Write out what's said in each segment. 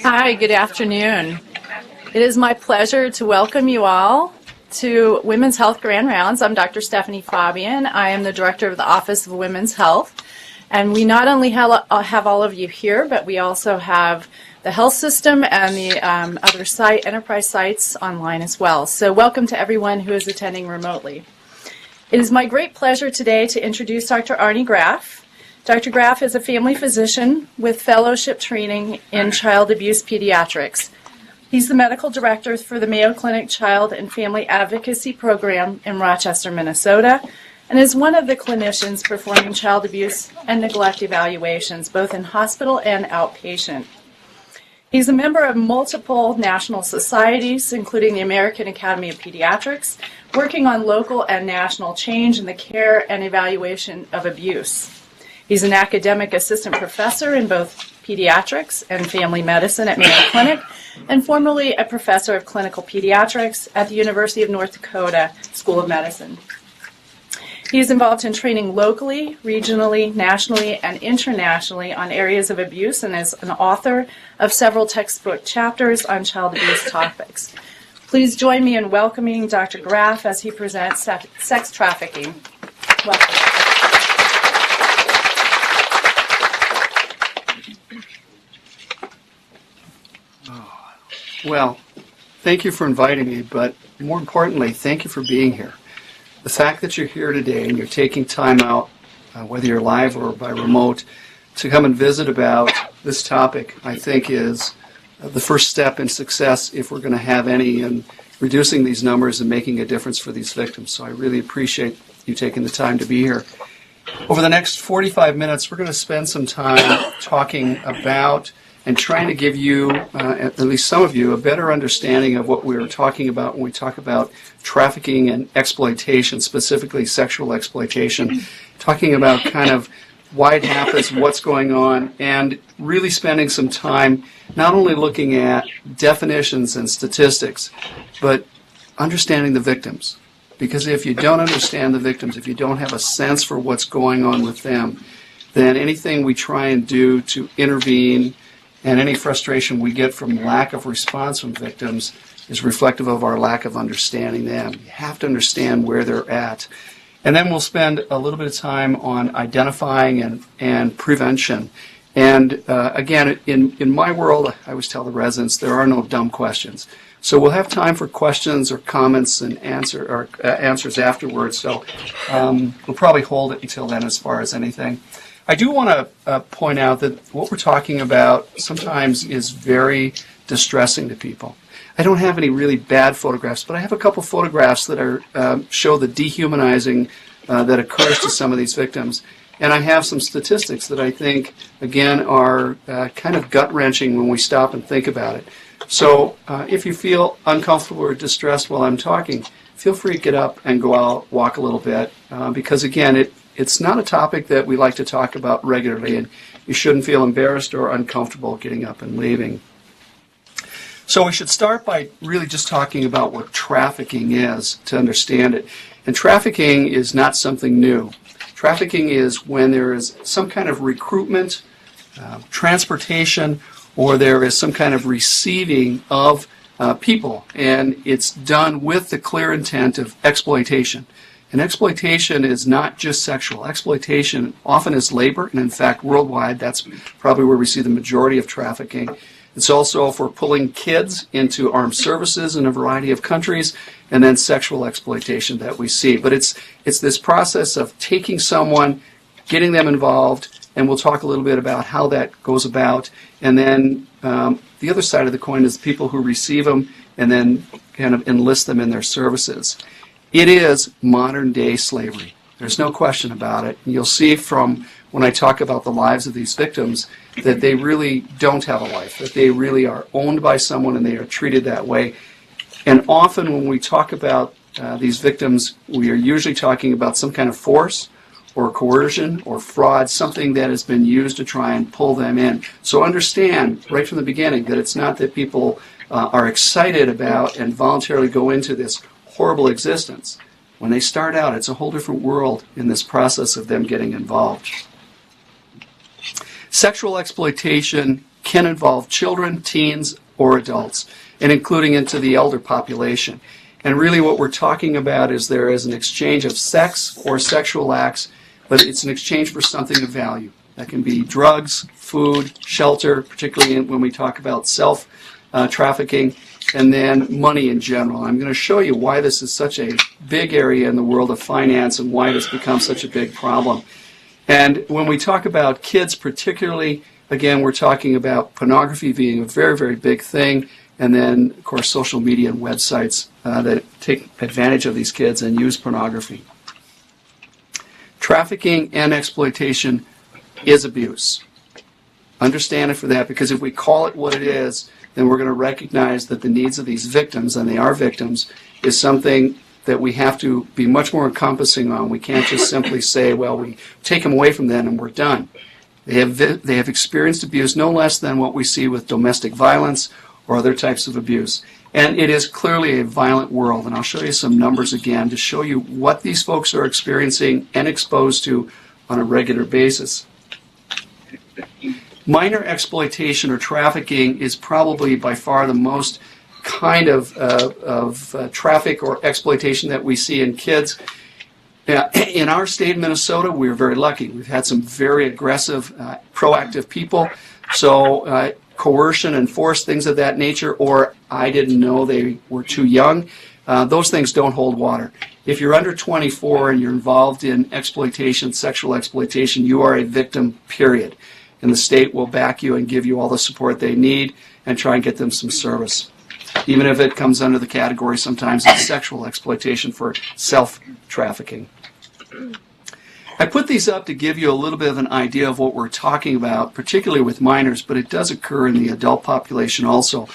Hi, good afternoon. It is my pleasure to welcome you all to Women's Health Grand Rounds. I'm Dr. Stephanie Fabian. I am the Director of the Office of Women's Health. And we not only have all of you here, but we also have the health system and the other enterprise sites online as well. So welcome to everyone who is attending remotely. It is my great pleasure today to introduce Dr. Arne Graff. Dr. Graff is a family physician with fellowship training in child abuse pediatrics. He's the medical director for the Mayo Clinic Child and Family Advocacy Program in Rochester, Minnesota, and is one of the clinicians performing child abuse and neglect evaluations, both in hospital and outpatient. He's a member of multiple national societies, including the American Academy of Pediatrics, working on local and national change in the care and evaluation of abuse. He's an academic assistant professor in both pediatrics and family medicine at Mayo Clinic, and formerly a professor of clinical pediatrics at the University of North Dakota School of Medicine. He is involved in training locally, regionally, nationally, and internationally on areas of abuse, and is an author of several textbook chapters on child abuse topics. Please join me in welcoming Dr. Graff as he presents sex trafficking. Welcome. Well, thank you for inviting me, but more importantly, thank you for being here. The fact that you're here today and you're taking time out, whether you're live or by remote, to come and visit about this topic, I think is the first step in success if we're going to have any in reducing these numbers and making a difference for these victims. So I really appreciate you taking the time to be here. Over the next 45 minutes, we're going to spend some time talking about and trying to give you, at least some of you, a better understanding of what we're talking about when we talk about trafficking and exploitation, specifically sexual exploitation, talking about kind of why it happens, what's going on, and really spending some time not only looking at definitions and statistics, but understanding the victims. Because if you don't understand the victims, if you don't have a sense for what's going on with them, then anything we try and do to intervene and any frustration we get from lack of response from victims is reflective of our lack of understanding them. You have to understand where they're at. And then we'll spend a little bit of time on identifying and prevention. And again, in my world, I always tell the residents, there are no dumb questions. So we'll have time for questions or comments and answers afterwards. So we'll probably hold it until then as far as anything. I do want to point out that what we're talking about sometimes is very distressing to people. I don't have any really bad photographs, but I have a couple photographs that show the dehumanizing that occurs to some of these victims. And I have some statistics that I think, again, are kind of gut-wrenching when we stop and think about it. So if you feel uncomfortable or distressed while I'm talking, feel free to get up and go out, walk a little bit, because, again, it's not a topic that we like to talk about regularly, and you shouldn't feel embarrassed or uncomfortable getting up and leaving. So we should start by really just talking about what trafficking is to understand it. And trafficking is not something new. Trafficking is when there is some kind of recruitment, transportation, or there is some kind of receiving of people, and it's done with the clear intent of exploitation. And exploitation is not just sexual. Exploitation often is labor, and in fact, worldwide, that's probably where we see the majority of trafficking. It's also for pulling kids into armed services in a variety of countries, and then sexual exploitation that we see. But it's this process of taking someone, getting them involved, and we'll talk a little bit about how that goes about. And then the other side of the coin is people who receive them and then kind of enlist them in their services. It is modern-day slavery. There's no question about it. And you'll see from when I talk about the lives of these victims that they really don't have a life, that they really are owned by someone and they are treated that way. And often when we talk about these victims, we are usually talking about some kind of force or coercion or fraud, something that has been used to try and pull them in. So understand right from the beginning that it's not that people are excited about and voluntarily go into this horrible existence. When they start out, it's a whole different world in this process of them getting involved. Sexual exploitation can involve children, teens, or adults, and including into the elder population. And really what we're talking about is there is an exchange of sex or sexual acts, but it's an exchange for something of value. That can be drugs, food, shelter, particularly when we talk about trafficking, and then money in general. I'm going to show you why this is such a big area in the world of finance and why it's become such a big problem. And when we talk about kids particularly, again, we're talking about pornography being a very, very big thing, and then, of course, social media and websites that take advantage of these kids and use pornography. Trafficking and exploitation is abuse. Understand it for that, because if we call it what it is, then we're going to recognize that the needs of these victims, and they are victims, is something that we have to be much more encompassing on. We can't just simply say, well, we take them away from them and we're done. They have experienced abuse no less than what we see with domestic violence or other types of abuse. And it is clearly a violent world, and I'll show you some numbers again to show you what these folks are experiencing and exposed to on a regular basis. Minor exploitation or trafficking is probably by far the most kind of traffic or exploitation that we see in kids. In our state of Minnesota, we're very lucky. We've had some very aggressive, proactive people. So coercion and force, things of that nature, or I didn't know they were too young, those things don't hold water. If you're under 24 and you're involved in exploitation, sexual exploitation, you are a victim, period. And the state will back you and give you all the support they need and try and get them some service, even if it comes under the category sometimes of sexual exploitation for self-trafficking. I put these up to give you a little bit of an idea of what we're talking about, particularly with minors, but it does occur in the adult population also.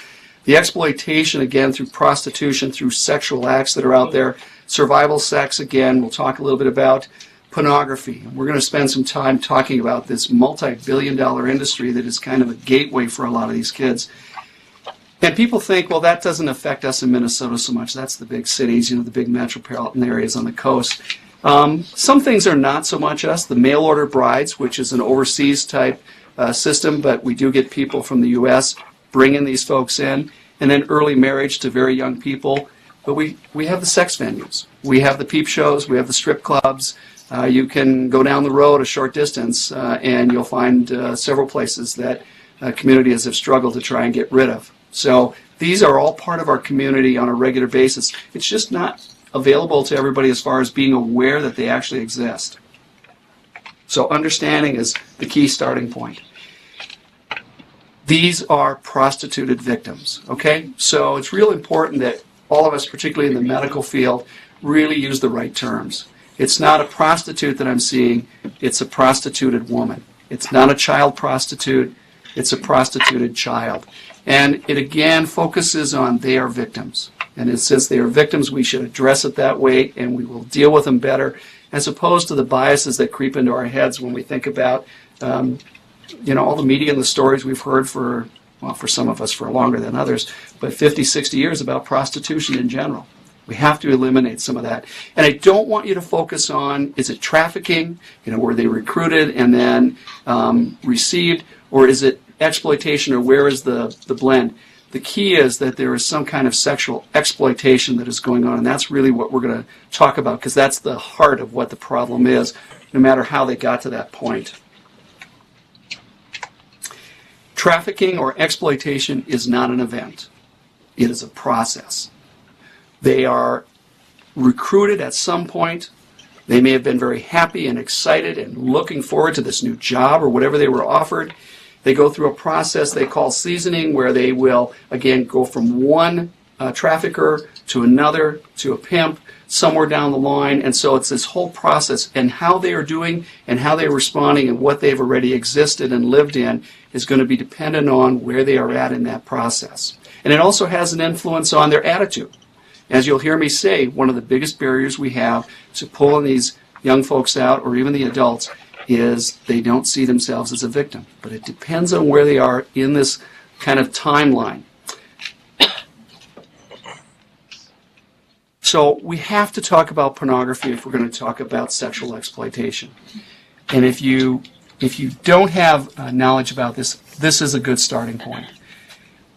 The exploitation, again, through prostitution, through sexual acts that are out there, survival sex, again, we'll talk a little bit about pornography. We're going to spend some time talking about this multi-billion-dollar industry that is kind of a gateway for a lot of these kids. And people think, well, that doesn't affect us in Minnesota so much. That's the big cities, the big metropolitan areas on the coast. Some things are not so much us. The mail-order brides, which is an overseas type system, but we do get people from the U.S. bringing these folks in. And then early marriage to very young people. But we have the sex venues. We have the peep shows. We have the strip clubs. You can go down the road a short distance and you'll find several places that communities have struggled to try and get rid of. So these are all part of our community on a regular basis. It's just not available to everybody as far as being aware that they actually exist. So understanding is the key starting point. These are prostituted victims, okay? So it's real important that all of us, particularly in the medical field, really use the right terms. It's not a prostitute that I'm seeing, it's a prostituted woman. It's not a child prostitute, it's a prostituted child. And it again focuses on they are victims. And since they are victims, we should address it that way and we will deal with them better, as opposed to the biases that creep into our heads when we think about all the media and the stories we've heard for some of us for longer than others, but 50, 60 years about prostitution in general. We have to eliminate some of that. And I don't want you to focus on, is it trafficking, were they recruited and then received, or is it exploitation, or where is the blend? The key is that there is some kind of sexual exploitation that is going on, and that's really what we're going to talk about, because that's the heart of what the problem is, no matter how they got to that point. Trafficking or exploitation is not an event. It is a process. They are recruited at some point. They may have been very happy and excited and looking forward to this new job or whatever they were offered. They go through a process they call seasoning, where they will, again, go from one trafficker to another, to a pimp, somewhere down the line. And so it's this whole process. And how they are doing and how they're responding and what they've already existed and lived in is going to be dependent on where they are at in that process. And it also has an influence on their attitude. As you'll hear me say, one of the biggest barriers we have to pulling these young folks out, or even the adults, is they don't see themselves as a victim. But it depends on where they are in this kind of timeline. So we have to talk about pornography if we're going to talk about sexual exploitation. And if you if you don't have knowledge about this, this is a good starting point.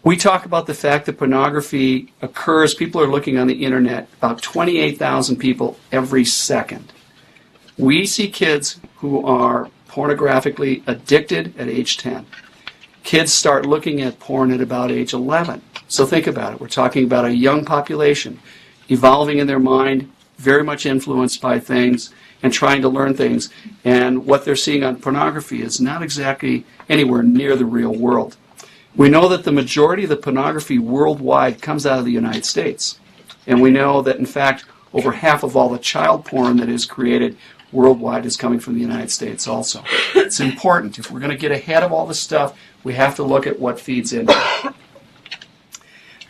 We talk about the fact that pornography occurs, people are looking on the internet, about 28,000 people every second. We see kids who are pornographically addicted at age 10. Kids start looking at porn at about age 11. So think about it. We're talking about a young population evolving in their mind, very much influenced by things, and trying to learn things. And what they're seeing on pornography is not exactly anywhere near the real world. We know that the majority of the pornography worldwide comes out of the United States. And we know that, in fact, over half of all the child porn that is created worldwide is coming from the United States also. It's important. If we're going to get ahead of all this stuff, we have to look at what feeds into it.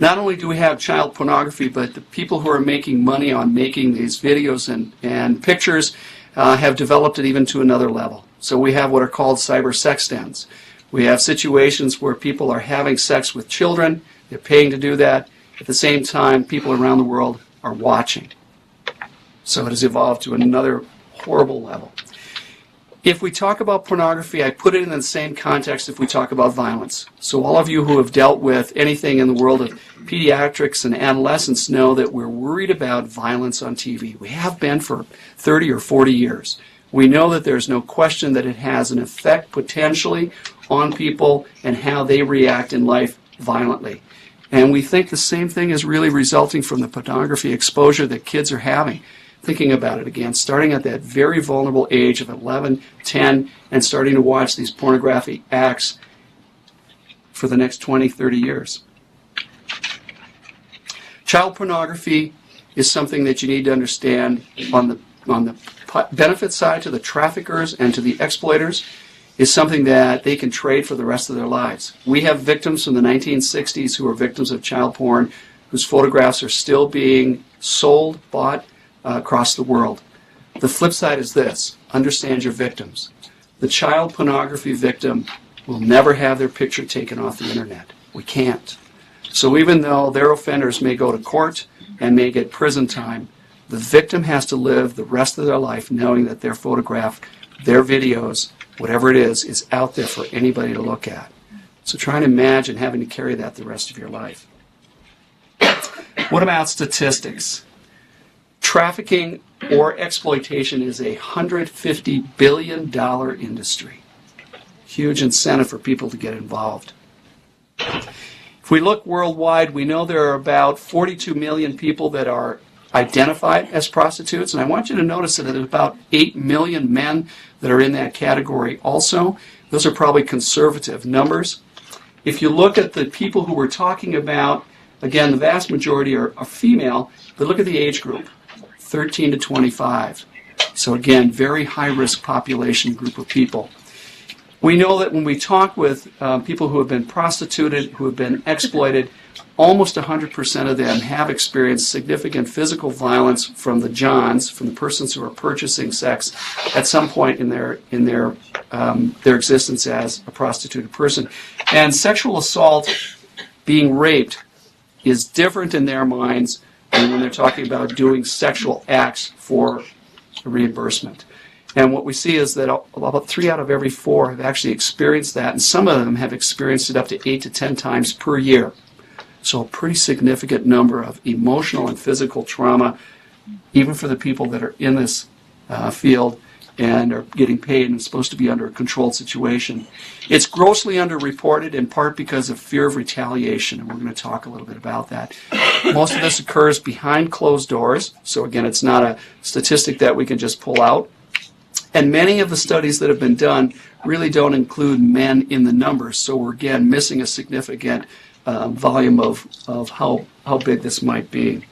Not only do we have child pornography, but the people who are making money on making these videos and pictures have developed it even to another level. So we have what are called cyber sex dens. We have situations where people are having sex with children, they're paying to do that. At the same time, people around the world are watching. So it has evolved to another horrible level. If we talk about pornography, I put it in the same context if we talk about violence. So all of you who have dealt with anything in the world of pediatrics and adolescence know that we're worried about violence on TV. We have been for 30 or 40 years. We know that there's no question that it has an effect potentially on people and how they react in life violently. And we think the same thing is really resulting from the pornography exposure that kids are having. Thinking about it again, starting at that very vulnerable age of 11, 10, and starting to watch these pornographic acts for the next 20, 30 years. Child pornography is something that you need to understand on the benefit side to the traffickers and to the exploiters is something that they can trade for the rest of their lives. We have victims from the 1960s who are victims of child porn whose photographs are still being sold, bought, across the world. The flip side is this: understand your victims. The child pornography victim will never have their picture taken off the internet. We can't. So even though their offenders may go to court and may get prison time, the victim has to live the rest of their life knowing that their photograph, their videos, whatever it is out there for anybody to look at. So try and imagine having to carry that the rest of your life. What about statistics? Trafficking or exploitation is a $150 billion industry. Huge incentive for people to get involved. If we look worldwide, we know there are about 42 million people that are identified as prostitutes, and I want you to notice that there's about 8 million men that are in that category also. Those are probably conservative numbers. If you look at the people who we're talking about, again, the vast majority are female, but look at the age group. 13 to 25. So again, very high-risk population group of people. We know that when we talk with people who have been prostituted, who have been exploited, almost 100% of them have experienced significant physical violence from the Johns, from the persons who are purchasing sex at some point in their existence as a prostituted person. And sexual assault, being raped, is different in their minds and when they're talking about doing sexual acts for reimbursement. And what we see is that about 3 out of every 4 have actually experienced that, and some of them have experienced it up to 8 to 10 times per year. So a pretty significant number of emotional and physical trauma, even for the people that are in this field and are getting paid and supposed to be under a controlled situation. It's grossly underreported in part because of fear of retaliation, and we're going to talk a little bit about that. Most of this occurs behind closed doors, so again, it's not a statistic that we can just pull out. And many of the studies that have been done really don't include men in the numbers, so we're again missing a significant volume of how big this might be.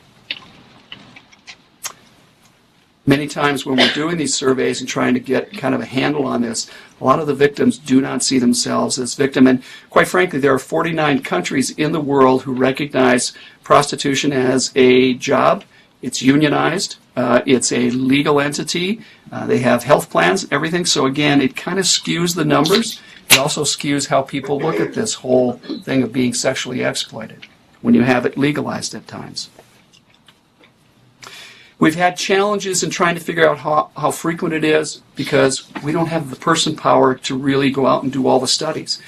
Many times when we're doing these surveys and trying to get kind of a handle on this, a lot of the victims do not see themselves as victim. And quite frankly, there are 49 countries in the world who recognize prostitution as a job. It's unionized. It's a legal entity. They have health plans, everything. So again, it kind of skews the numbers. It also skews how people look at this whole thing of being sexually exploited when you have it legalized at times. We've had challenges in trying to figure out how frequent it is because we don't have the person power to really go out and do all the studies.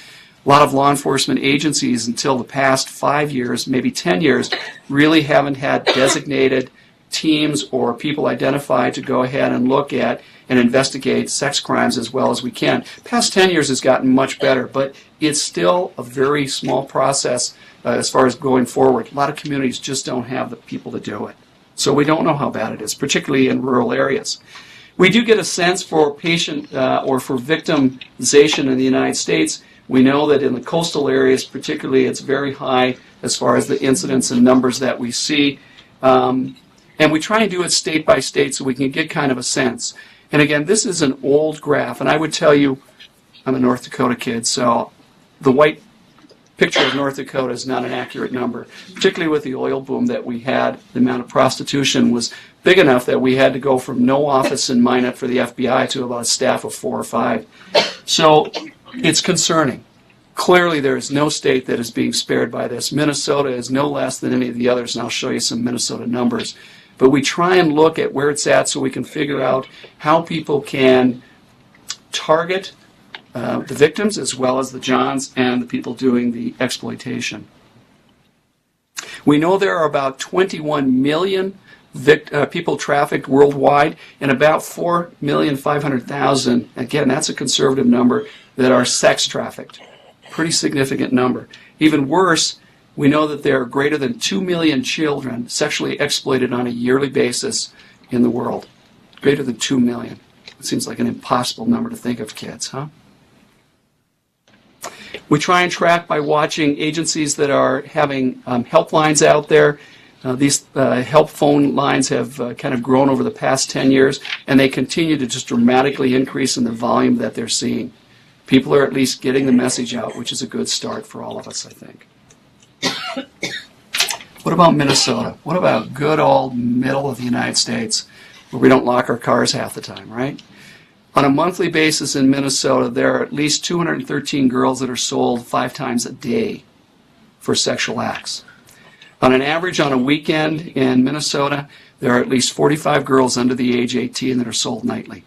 A lot of law enforcement agencies until the past 5 years, maybe 10 years, really haven't had designated teams or people identified to go ahead and look at and investigate sex crimes as well as we can. Past 10 years has gotten much better, but it's still a very small process as far as going forward. A lot of communities just don't have the people to do it. So we don't know how bad it is, particularly in rural areas. We do get a sense for patient or for victimization in the United States. We know that in the coastal areas particularly it's very high as far as the incidence and numbers that we see. And we try and do it state by state so we can get kind of a sense. And again, this is an old graph, and I would tell you, I'm a North Dakota kid, so the white picture of North Dakota is not an accurate number, particularly with the oil boom that we had. The amount of prostitution was big enough that we had to go from no office in Minot for the FBI to about a staff of 4 or 5. So it's concerning. Clearly, there is no state that is being spared by this. Minnesota is no less than any of the others, and I'll show you some Minnesota numbers. But we try and look at where it's at so we can figure out how people can target the victims as well as the Johns and the people doing the exploitation. We know there are about 21 million people trafficked worldwide and about 4,500,000, again, that's a conservative number, that are sex trafficked. Pretty significant number. Even worse, we know that there are greater than 2 million children sexually exploited on a yearly basis in the world. Greater than 2 million. It seems like an impossible number to think of kids, huh? We try and track by watching agencies that are having helplines out there. These help phone lines have kind of grown over the past 10 years, and they continue to just dramatically increase in the volume that they're seeing. People are at least getting the message out, which is a good start for all of us, I think. What about Minnesota? What about good old middle of the United States, where we don't lock our cars half the time, right? On a monthly basis in Minnesota, there are at least 213 girls that are sold 5 times a day for sexual acts. On an average, on a weekend in Minnesota, there are at least 45 girls under the age 18 that are sold nightly.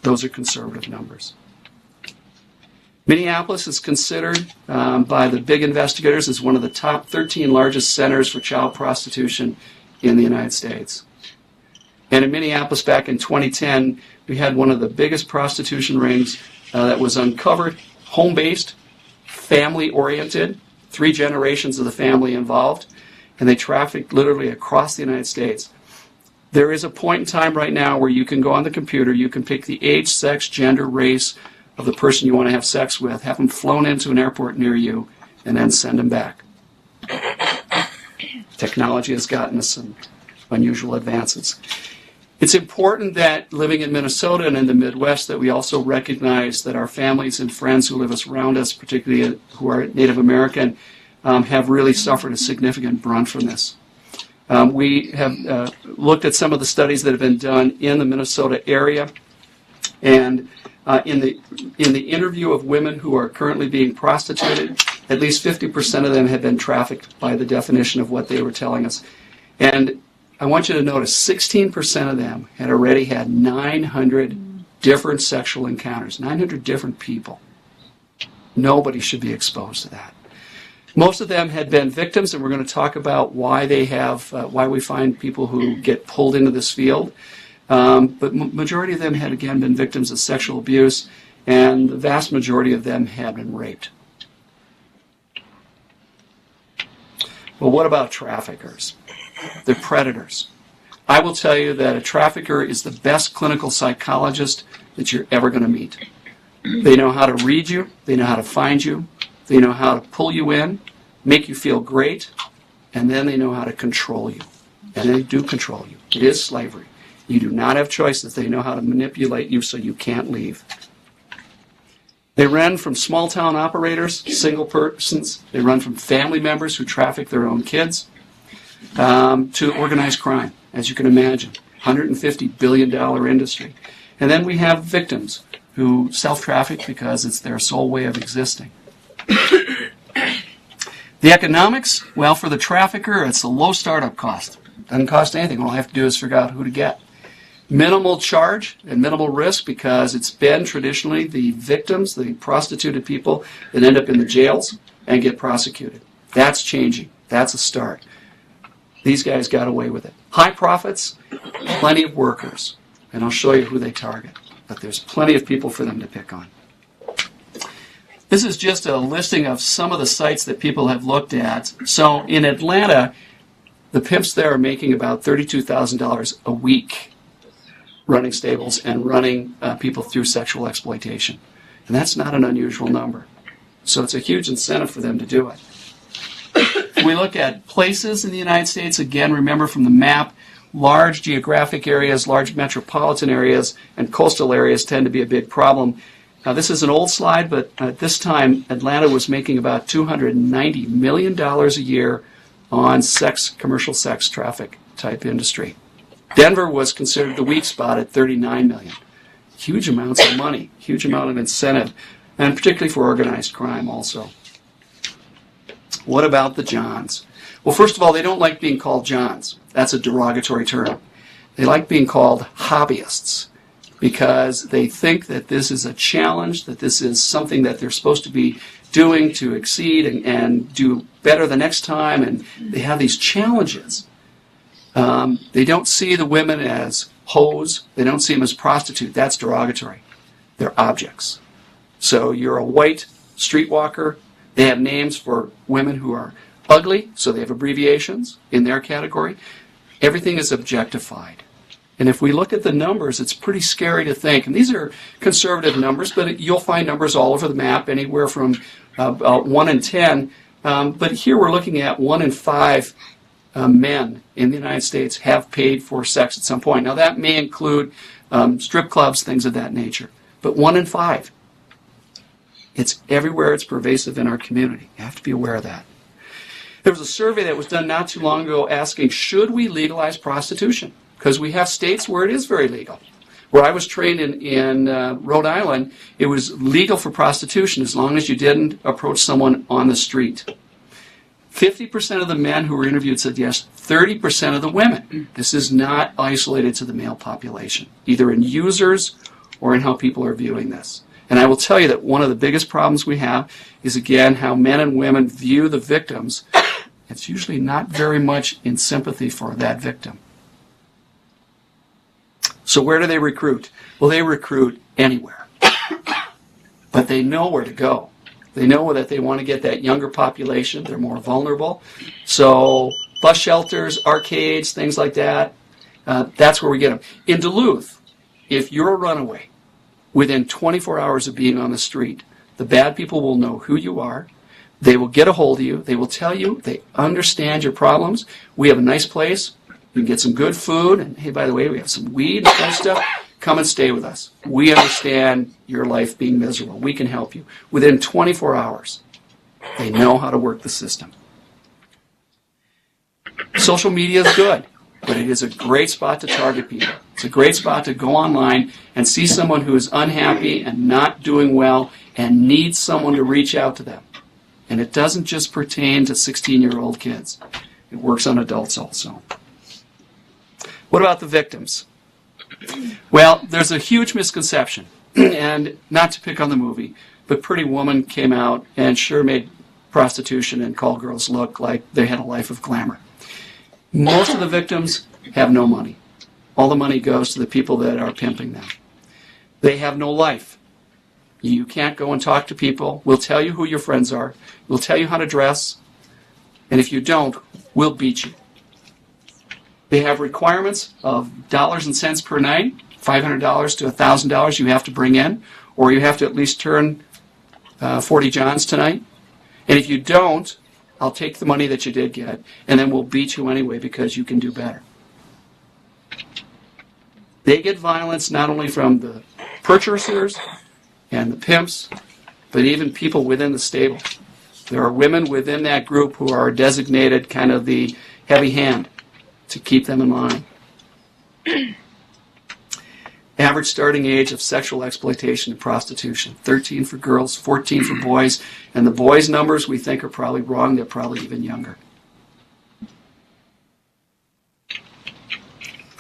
Those are conservative numbers. Minneapolis is considered by the big investigators as one of the top 13 largest centers for child prostitution in the United States. And in Minneapolis back in 2010, we had one of the biggest prostitution rings that was uncovered, home-based, family-oriented, 3 generations of the family involved, and they trafficked literally across the United States. There is a point in time right now where you can go on the computer, you can pick the age, sex, gender, race of the person you want to have sex with, have them flown into an airport near you, and then send them back. Technology has gotten us some unusual advances. It's important that living in Minnesota and in the Midwest that we also recognize that our families and friends who live around us, particularly who are Native American, have really suffered a significant brunt from this. We have looked at some of the studies that have been done in the Minnesota area, and in the interview of women who are currently being prostituted, at least 50% of them have been trafficked by the definition of what they were telling us. And I want you to notice 16% of them had already had 900 different sexual encounters, 900 different people. Nobody should be exposed to that. Most of them had been victims, and we're going to talk about why they have, why we find people who get pulled into this field. But majority of them had again been victims of sexual abuse, and the vast majority of them had been raped. Well, what about traffickers? They're predators. I will tell you that a trafficker is the best clinical psychologist that you're ever going to meet. They know how to read you, they know how to find you, they know how to pull you in, make you feel great, and then they know how to control you. And they do control you. It is slavery. You do not have choices. They know how to manipulate you so you can't leave. They run from small-town operators, single persons. They run from family members who traffic their own kids to organized crime, as you can imagine. $150 billion industry. And then we have victims who self-traffic because it's their sole way of existing. The economics, well, for the trafficker, it's a low startup cost. Doesn't cost anything. All I have to do is figure out who to get. Minimal charge and minimal risk because it's been traditionally the victims, the prostituted people that end up in the jails and get prosecuted. That's changing. That's a start. These guys got away with it. High profits, plenty of workers. And I'll show you who they target. But there's plenty of people for them to pick on. This is just a listing of some of the sites that people have looked at. So in Atlanta, the pimps there are making about $32,000 a week running stables and running people through sexual exploitation. And that's not an unusual number. So it's a huge incentive for them to do it. If we look at places in the United States, again, remember from the map, large geographic areas, large metropolitan areas, and coastal areas tend to be a big problem. Now, this is an old slide, but at this time, Atlanta was making about $290 million a year on commercial sex traffic type industry. Denver was considered the weak spot at $39 million. Huge amounts of money, huge amount of incentive, and particularly for organized crime also. What about the Johns? Well, first of all, they don't like being called Johns. That's a derogatory term. They like being called hobbyists because they think that this is a challenge, that this is something that they're supposed to be doing to exceed and do better the next time, and they have these challenges. They don't see the women as hoes. They don't see them as prostitute. That's derogatory. They're objects. So you're a white streetwalker. They have names for women who are ugly, so they have abbreviations in their category. Everything is objectified. And if we look at the numbers, it's pretty scary to think. And these are conservative numbers, but you'll find numbers all over the map, anywhere from 1 in 10. But here we're looking at 1 in 5 men in the United States have paid for sex at some point. Now, that may include strip clubs, things of that nature. But 1 in 5. It's everywhere. It's pervasive in our community. You have to be aware of that. There was a survey that was done not too long ago asking, should we legalize prostitution? Because we have states where it is very legal. Where I was trained in Rhode Island, it was legal for prostitution as long as you didn't approach someone on the street. 50% of the men who were interviewed said yes, 30% of the women. This is not isolated to the male population, either in users or in how people are viewing this. And I will tell you that one of the biggest problems we have is, again, how men and women view the victims. It's usually not very much in sympathy for that victim. So where do they recruit? Well, they recruit anywhere. But they know where to go. They know that they want to get that younger population. They're more vulnerable. So bus shelters, arcades, things like that, that's where we get them. In Duluth, if you're a runaway, within 24 hours of being on the street, the bad people will know who you are. They will get a hold of you. They will tell you. They understand your problems. We have a nice place. You can get some good food. And hey, by the way, we have some weed and kind of stuff. Come and stay with us. We understand your life being miserable. We can help you. Within 24 hours, they know how to work the system. Social media is good, but it is a great spot to target people. It's a great spot to go online and see someone who is unhappy and not doing well and needs someone to reach out to them. And it doesn't just pertain to 16-year-old kids. It works on adults also. What about the victims? Well, there's a huge misconception, and not to pick on the movie, but Pretty Woman came out and sure made prostitution and call girls look like they had a life of glamour. Most of the victims have no money. All the money goes to the people that are pimping them. They have no life. You can't go and talk to people. We'll tell you who your friends are. We'll tell you how to dress. And if you don't, we'll beat you. They have requirements of dollars and cents per night, $500 to $1,000 you have to bring in, or you have to at least turn 40 johns tonight. And if you don't, I'll take the money that you did get, and then we'll beat you anyway because you can do better. They get violence not only from the purchasers and the pimps, but even people within the stable. There are women within that group who are designated kind of the heavy hand to keep them in line. Average starting age of sexual exploitation and prostitution, 13 for girls, 14 for boys, and the boys' numbers we think are probably wrong. They're probably even younger.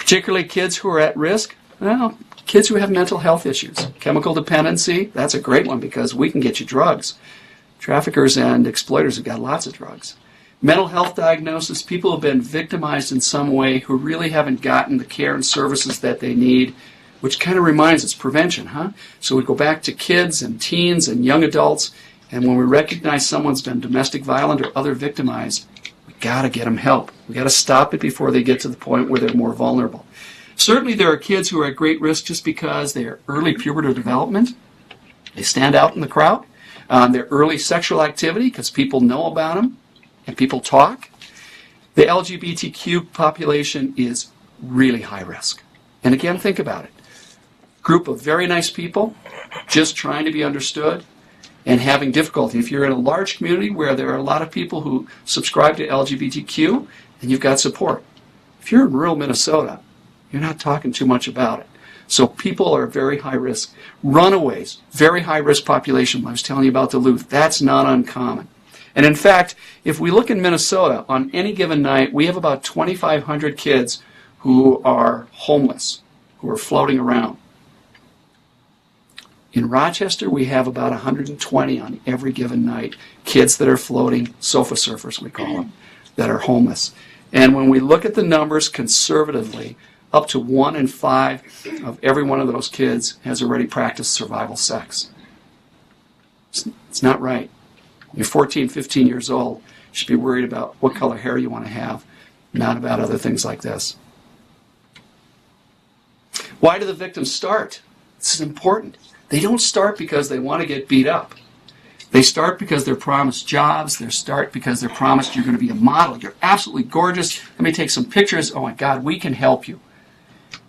Particularly kids who are at risk, well, kids who have mental health issues. Chemical dependency, that's a great one because we can get you drugs. Traffickers and exploiters have got lots of drugs. Mental health diagnosis, people who have been victimized in some way who really haven't gotten the care and services that they need, which kind of reminds us, prevention, huh? So we go back to kids and teens and young adults, and when we recognize someone's been domestic violent or other victimized, we got to get them help. We got to stop it before they get to the point where they're more vulnerable. Certainly there are kids who are at great risk just because they're early pubertal development. They stand out in the crowd. Their early sexual activity because people know about them and people talk. The LGBTQ population is really high risk. And again, think about it. Group of very nice people just trying to be understood and having difficulty. If you're in a large community where there are a lot of people who subscribe to LGBTQ, then you've got support. If you're in rural Minnesota, you're not talking too much about it. So people are very high risk. Runaways, very high risk population. I was telling you about Duluth. That's not uncommon. And in fact, if we look in Minnesota, on any given night, we have about 2,500 kids who are homeless, who are floating around. In Rochester, we have about 120 on every given night, kids that are floating, sofa surfers we call them, that are homeless. And when we look at the numbers conservatively, up to 1 in 5 of every one of those kids has already practiced survival sex. It's not right. You're 14, 15 years old. You should be worried about what color hair you want to have, not about other things like this. Why do the victims start? This is important. They don't start because they want to get beat up. They start because they're promised jobs. They start because they're promised you're going to be a model. You're absolutely gorgeous. Let me take some pictures. Oh my God, we can help you.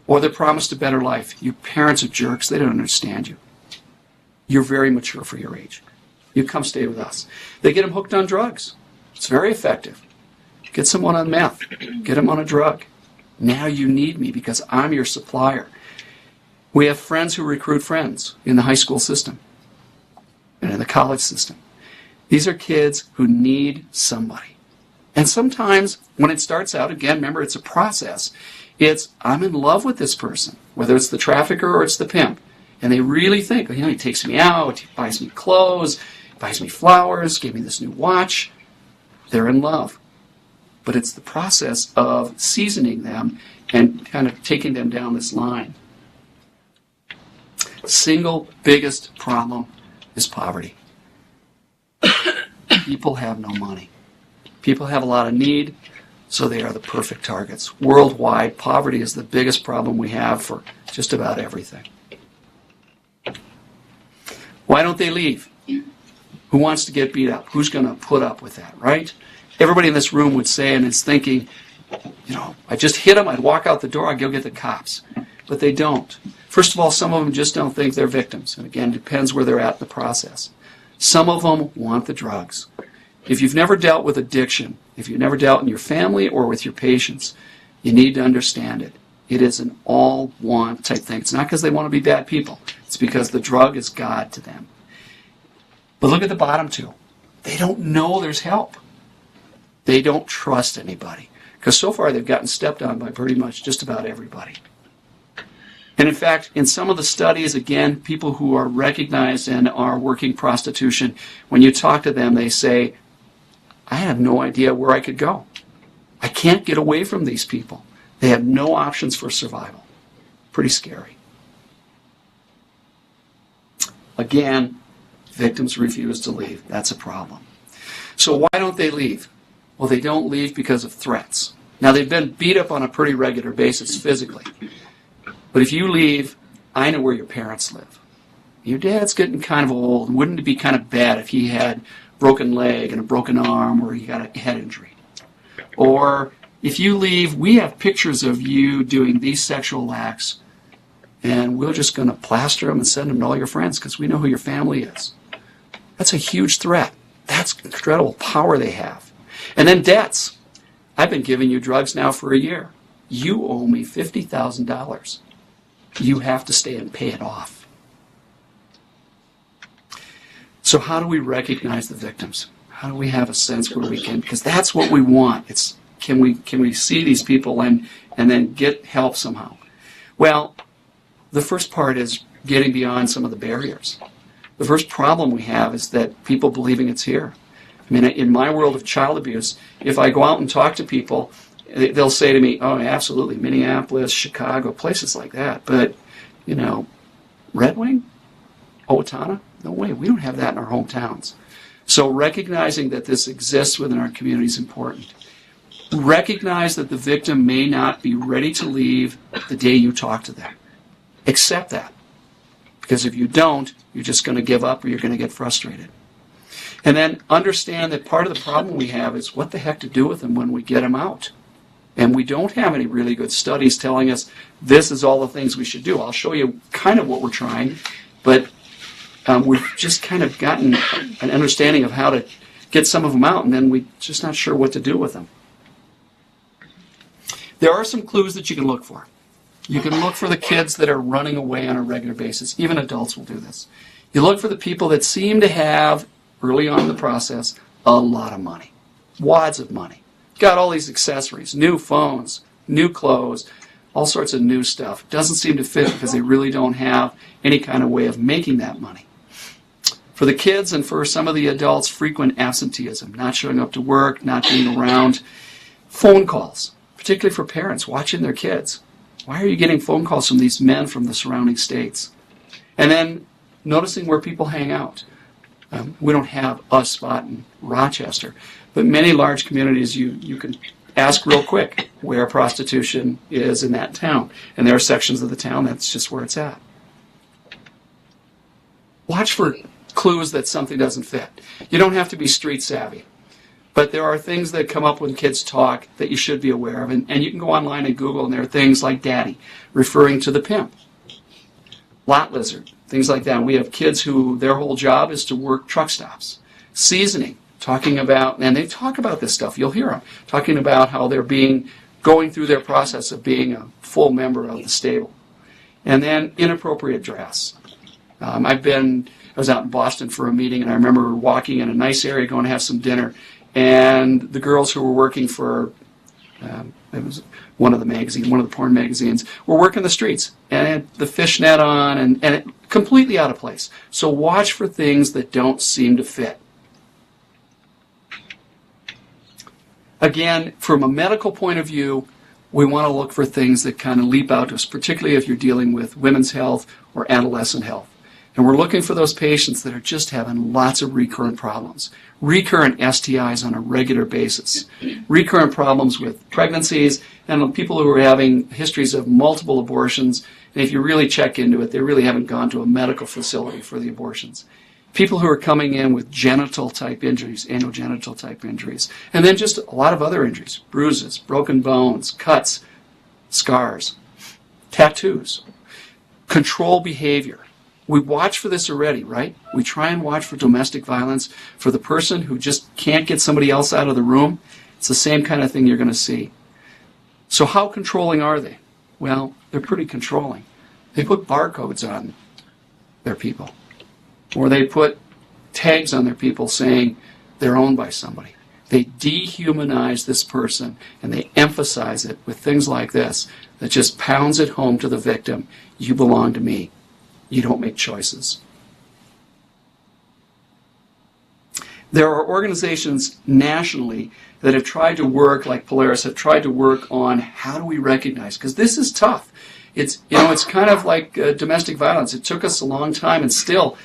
Or they're promised a better life. Your parents are jerks. They don't understand you. You're very mature for your age. You come stay with us. They get them hooked on drugs. It's very effective. Get someone on meth. Get them on a drug. Now you need me because I'm your supplier. We have friends who recruit friends in the high school system and in the college system. These are kids who need somebody. And sometimes when it starts out, again, remember it's a process. It's, I'm in love with this person, whether it's the trafficker or it's the pimp. And they really think, you know, he takes me out, he buys me clothes, buys me flowers, gave me this new watch. They're in love. But it's the process of seasoning them and kind of taking them down this line. Single biggest problem is poverty. People have no money. People have a lot of need, so they are the perfect targets. Worldwide, poverty is the biggest problem we have for just about everything. Why don't they leave? Who wants to get beat up? Who's going to put up with that, right? Everybody in this room would say and is thinking, you know, I just hit them, I'd walk out the door, I'd go get the cops. But they don't. First of all, some of them just don't think they're victims. And again, it depends where they're at in the process. Some of them want the drugs. If you've never dealt with addiction, if you've never dealt in your family or with your patients, you need to understand it. It is an all-want type thing. It's not because they want to be bad people. It's because the drug is God to them. But look at the bottom two. They don't know there's help. They don't trust anybody. Because so far they've gotten stepped on by pretty much just about everybody. And in fact, in some of the studies, again, people who are recognized and are working prostitution, when you talk to them, they say, I have no idea where I could go. I can't get away from these people. They have no options for survival. Pretty scary. Again, victims refuse to leave. That's a problem. So why don't they leave? Well, they don't leave because of threats. Now, they've been beat up on a pretty regular basis physically. But if you leave, I know where your parents live. Your dad's getting kind of old. Wouldn't it be kind of bad if he had a broken leg and a broken arm or he got a head injury? Or if you leave, we have pictures of you doing these sexual acts, and we're just going to plaster them and send them to all your friends because we know who your family is. That's a huge threat. That's incredible power they have. And then debts. I've been giving you drugs now for a year. You owe me $50,000. You have to stay and pay it off. So how do we recognize the victims? How do we have a sense where we can, because that's what we want. It's can we see these people and and then get help somehow. Well, the first part is getting beyond some of the barriers. The first problem we have is that people believing it's here. I mean, in my world of child abuse, if I go out and talk to people, they'll say to me, oh, absolutely, Minneapolis, Chicago, places like that. But, Red Wing? Owatonna? No way, we don't have that in our hometowns. So recognizing that this exists within our community is important. Recognize that the victim may not be ready to leave the day you talk to them. Accept that. Because if you don't, you're just going to give up or you're going to get frustrated. And then understand that part of the problem we have is what the heck to do with them when we get them out. And we don't have any really good studies telling us this is all the things we should do. I'll show you kind of what we're trying, but we've just kind of gotten an understanding of how to get some of them out, and then we're just not sure what to do with them. There are some clues that you can look for. You can look for the kids that are running away on a regular basis. Even adults will do this. You look for the people that seem to have, early on in the process, a lot of money. Wads of money. Got all these accessories, new phones, new clothes, all sorts of new stuff. Doesn't seem to fit because they really don't have any kind of way of making that money. For the kids and for some of the adults, frequent absenteeism, not showing up to work, not being around. Phone calls, particularly for parents watching their kids. Why are you getting phone calls from these men from the surrounding states? And then noticing where people hang out. We don't have a spot in Rochester, but many large communities you can ask real quick where prostitution is in that town. And there are sections of the town that's just where it's at. Watch for clues that something doesn't fit. You don't have to be street savvy, but there are things that come up when kids talk that you should be aware of. And you can go online and Google, and there are things like daddy, referring to the pimp. Lot lizard, things like that. We have kids who their whole job is to work truck stops. Seasoning, talking about, and they talk about this stuff, you'll hear them, talking about how they're going through their process of being a full member of the stable. And then inappropriate dress. I was out in Boston for a meeting, and I remember walking in a nice area going to have some dinner, and the girls who were working for, it was one of the porn magazines, were working the streets, and had the fishnet on, and it, completely out of place. So watch for things that don't seem to fit. Again, from a medical point of view, we want to look for things that kind of leap out to us, particularly if you're dealing with women's health or adolescent health. And we're looking for those patients that are just having lots of recurrent problems, recurrent STIs on a regular basis, recurrent problems with pregnancies, and people who are having histories of multiple abortions. And if you really check into it, they really haven't gone to a medical facility for the abortions. People who are coming in with genital-type injuries, anogenital-type injuries, and then just a lot of other injuries, bruises, broken bones, cuts, scars, tattoos, control behavior. We watch for this already, right? We try and watch for domestic violence. For the person who just can't get somebody else out of the room, it's the same kind of thing you're going to see. So how controlling are they? Well, they're pretty controlling. They put barcodes on their people. Or they put tags on their people saying they're owned by somebody. They dehumanize this person, and they emphasize it with things like this that just pounds it home to the victim. You belong to me. You don't make choices. There are organizations nationally that have tried to work, like Polaris, have tried to work on how do we recognize, because this is tough. It's kind of like domestic violence. It took us a long time, and still,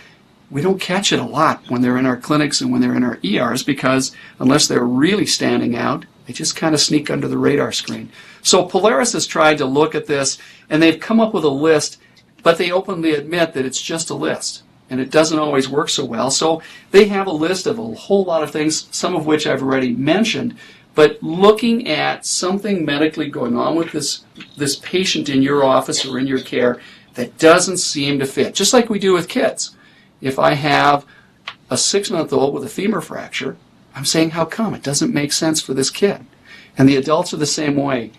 we don't catch it a lot when they're in our clinics and when they're in our ERs, because unless they're really standing out, they just kind of sneak under the radar screen. So Polaris has tried to look at this, and they've come up with a list, but they openly admit that it's just a list, and it doesn't always work so well. So they have a list of a whole lot of things, some of which I've already mentioned, but looking at something medically going on with this patient in your office or in your care that doesn't seem to fit, just like we do with kids. If I have a 6-month-old with a femur fracture, I'm saying, how come? It doesn't make sense for this kid. And the adults are the same way.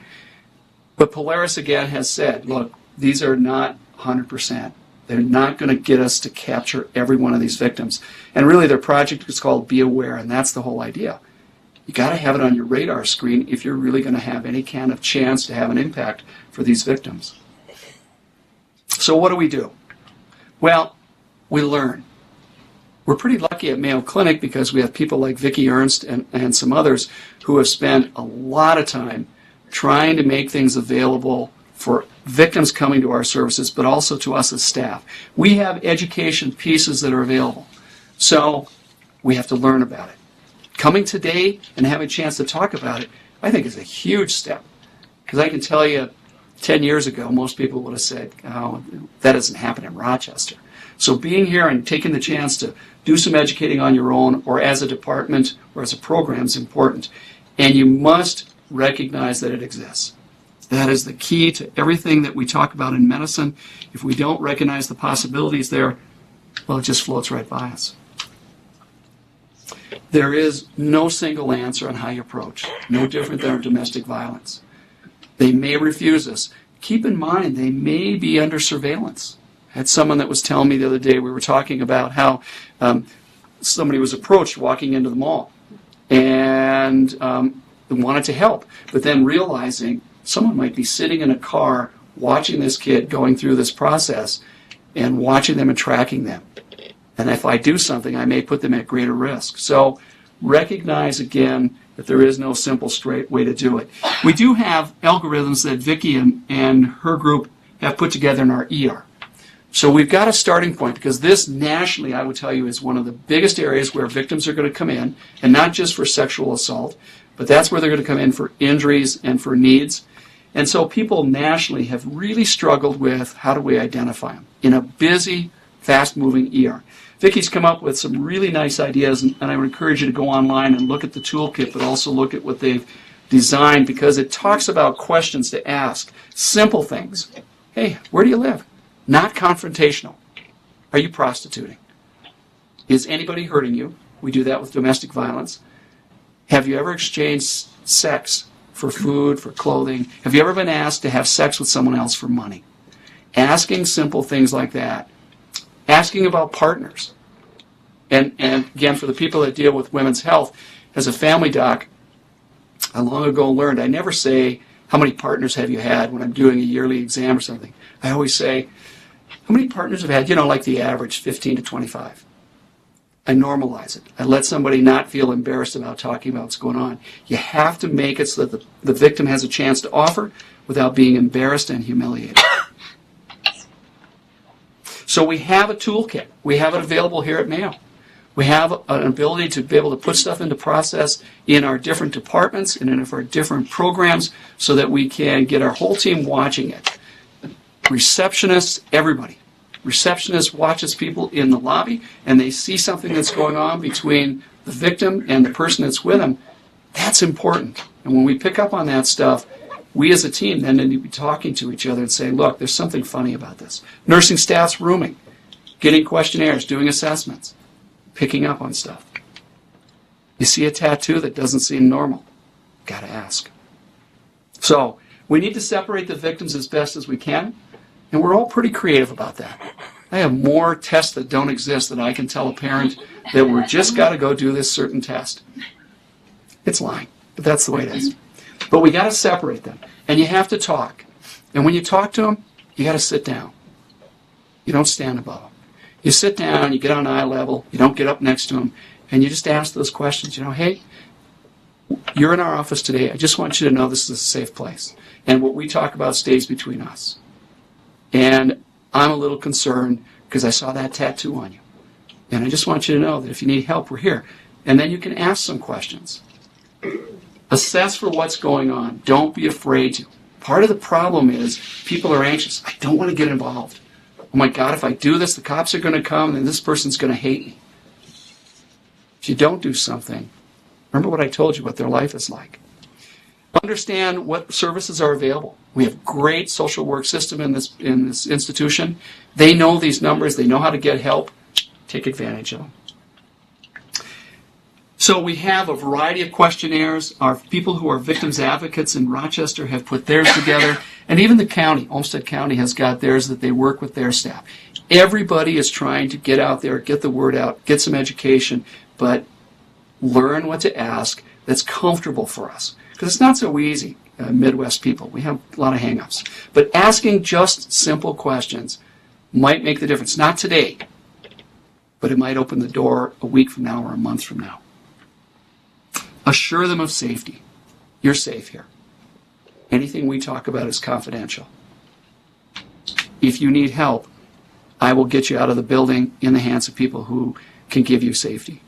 But Polaris, again, has said, look, these are not 100%. They're not going to get us to capture every one of these victims. And really, their project is called Be Aware, and that's the whole idea. You got to have it on your radar screen if you're really going to have any kind of chance to have an impact for these victims. So what do? Well, we learn. We're pretty lucky at Mayo Clinic because we have people like Vicki Ernst and some others who have spent a lot of time trying to make things available for victims coming to our services, but also to us as staff. We have education pieces that are available. So we have to learn about it. Coming today and having a chance to talk about it, I think is a huge step. Because I can tell you, 10 years ago, most people would have said, oh, that doesn't happen in Rochester. So being here and taking the chance to do some educating on your own or as a department or as a program is important. And you must recognize that it exists. That is the key to everything that we talk about in medicine. If we don't recognize the possibilities there, well, it just floats right by us. There is no single answer on how you approach, no different than domestic violence. They may refuse us. Keep in mind, they may be under surveillance. I had someone that was telling me the other day, we were talking about how somebody was approached walking into the mall and wanted to help, but then realizing someone might be sitting in a car watching this kid going through this process and watching them and tracking them. And if I do something, I may put them at greater risk. So recognize again that there is no simple, straight way to do it. We do have algorithms that Vicki and her group have put together in our ER. So we've got a starting point because this nationally, I would tell you, is one of the biggest areas where victims are going to come in, and not just for sexual assault, but that's where they're going to come in for injuries and for needs. And so people nationally have really struggled with how do we identify them in a busy, fast-moving ER. Vicki's come up with some really nice ideas, and I would encourage you to go online and look at the toolkit, but also look at what they've designed because it talks about questions to ask, simple things. Hey, where do you live? Not confrontational. Are you prostituting? Is anybody hurting you? We do that with domestic violence. Have you ever exchanged sex for food, for clothing? Have you ever been asked to have sex with someone else for money? Asking simple things like that. Asking about partners. And again, for the people that deal with women's health, as a family doc, I long ago learned I never say, how many partners have you had when I'm doing a yearly exam or something. I always say, how many partners have had, like the average, 15 to 25. I normalize it. I let somebody not feel embarrassed about talking about what's going on. You have to make it so that the victim has a chance to offer without being embarrassed and humiliated. So we have a toolkit. We have it available here at Mayo. We have an ability to be able to put stuff into process in our different departments and in our different programs so that we can get our whole team watching it. Receptionists, everybody. Receptionist watches people in the lobby and they see something that's going on between the victim and the person that's with them. That's important. And when we pick up on that stuff, we as a team then need to be talking to each other and saying, look, there's something funny about this. Nursing staff's rooming, getting questionnaires, doing assessments, picking up on stuff. You see a tattoo that doesn't seem normal, got to ask. So we need to separate the victims as best as we can, and we're all pretty creative about that. I have more tests that don't exist that I can tell a parent that we're just got to go do this certain test. It's lying, but that's the way it is. But we got to separate them, and you have to talk. And when you talk to them, you got to sit down. You don't stand above them. You sit down, you get on eye level, you don't get up next to them, and you just ask those questions. Hey, you're in our office today. I just want you to know this is a safe place. And what we talk about stays between us. And I'm a little concerned because I saw that tattoo on you. And I just want you to know that if you need help, we're here. And then you can ask some questions. Assess for what's going on. Don't be afraid to. Part of the problem is people are anxious. I don't want to get involved. Oh my God, if I do this, the cops are going to come and this person's going to hate me. If you don't do something, remember what I told you, what their life is like. Understand what services are available. We have a great social work system in this institution. They know these numbers. They know how to get help. Take advantage of them. So we have a variety of questionnaires. Our people who are victims advocates in Rochester have put theirs together. And even the county, Olmsted County, has got theirs that they work with their staff. Everybody is trying to get out there, get the word out, get some education. But learn what to ask that's comfortable for us. Because it's not so easy, Midwest people. We have a lot of hang-ups. But asking just simple questions might make the difference. Not today, but it might open the door a week from now or a month from now. Assure them of safety. You're safe here. Anything we talk about is confidential. If you need help, I will get you out of the building in the hands of people who can give you safety.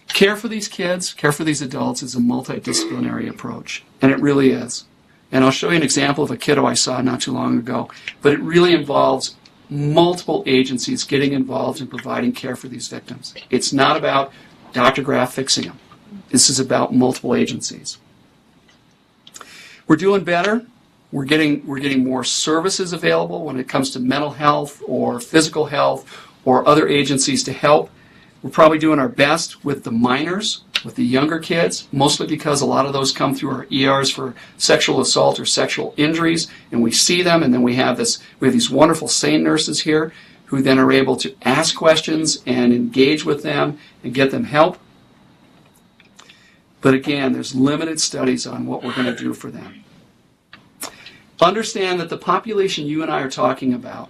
Care for these kids, care for these adults is a multidisciplinary approach, and it really is. And I'll show you an example of a kiddo I saw not too long ago, but it really involves multiple agencies getting involved in providing care for these victims. It's not about Dr. Graff fixing them. This is about multiple agencies. We're doing better. We're getting more services available when it comes to mental health or physical health or other agencies to help. We're probably doing our best with the minors, with the younger kids, mostly because a lot of those come through our ERs for sexual assault or sexual injuries, and we see them, and then we have these wonderful SANE nurses here who then are able to ask questions and engage with them and get them help. But again, there's limited studies on what we're going to do for them. Understand that the population you and I are talking about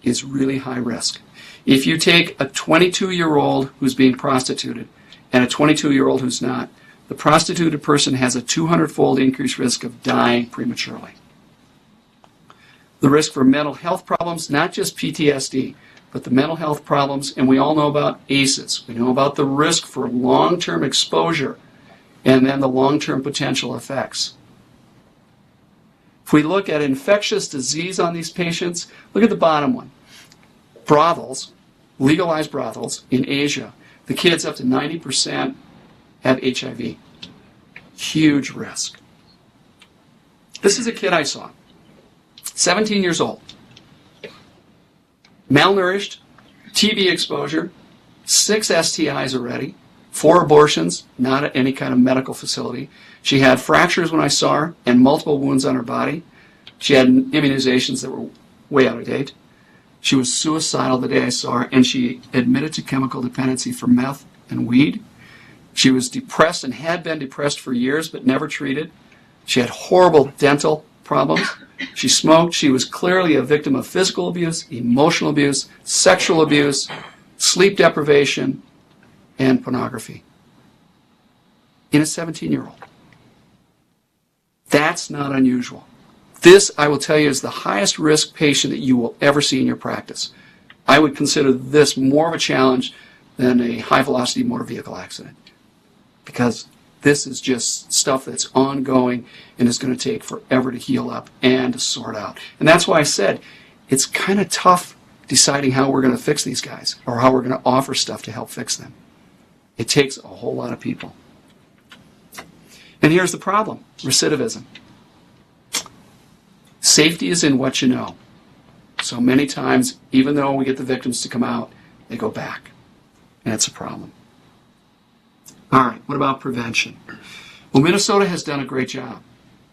is really high risk. If you take a 22-year-old who's being prostituted and a 22-year-old who's not, the prostituted person has a 200-fold increased risk of dying prematurely. The risk for mental health problems, not just PTSD, but the mental health problems, and we all know about ACEs. We know about the risk for long-term exposure and then the long-term potential effects. If we look at infectious disease on these patients, look at the bottom one. Brothels, legalized brothels in Asia, the kids up to 90% have HIV. Huge risk. This is a kid I saw, 17 years old, malnourished, TB exposure, 6 STIs already, 4 abortions, not at any kind of medical facility. She had fractures when I saw her and multiple wounds on her body. She had immunizations that were way out of date. She was suicidal the day I saw her, and she admitted to chemical dependency for meth and weed. She was depressed and had been depressed for years but never treated. She had horrible dental problems. She smoked. She was clearly a victim of physical abuse, emotional abuse, sexual abuse, sleep deprivation, and pornography in a 17-year-old. That's not unusual. This, I will tell you, is the highest risk patient that you will ever see in your practice. I would consider this more of a challenge than a high-velocity motor vehicle accident, because this is just stuff that's ongoing and is going to take forever to heal up and to sort out. And that's why I said it's kind of tough deciding how we're going to fix these guys or how we're going to offer stuff to help fix them. It takes a whole lot of people. And here's the problem: recidivism. Safety is in what you know. So many times, even though we get the victims to come out, they go back. And it's a problem. All right, what about prevention? Well, Minnesota has done a great job.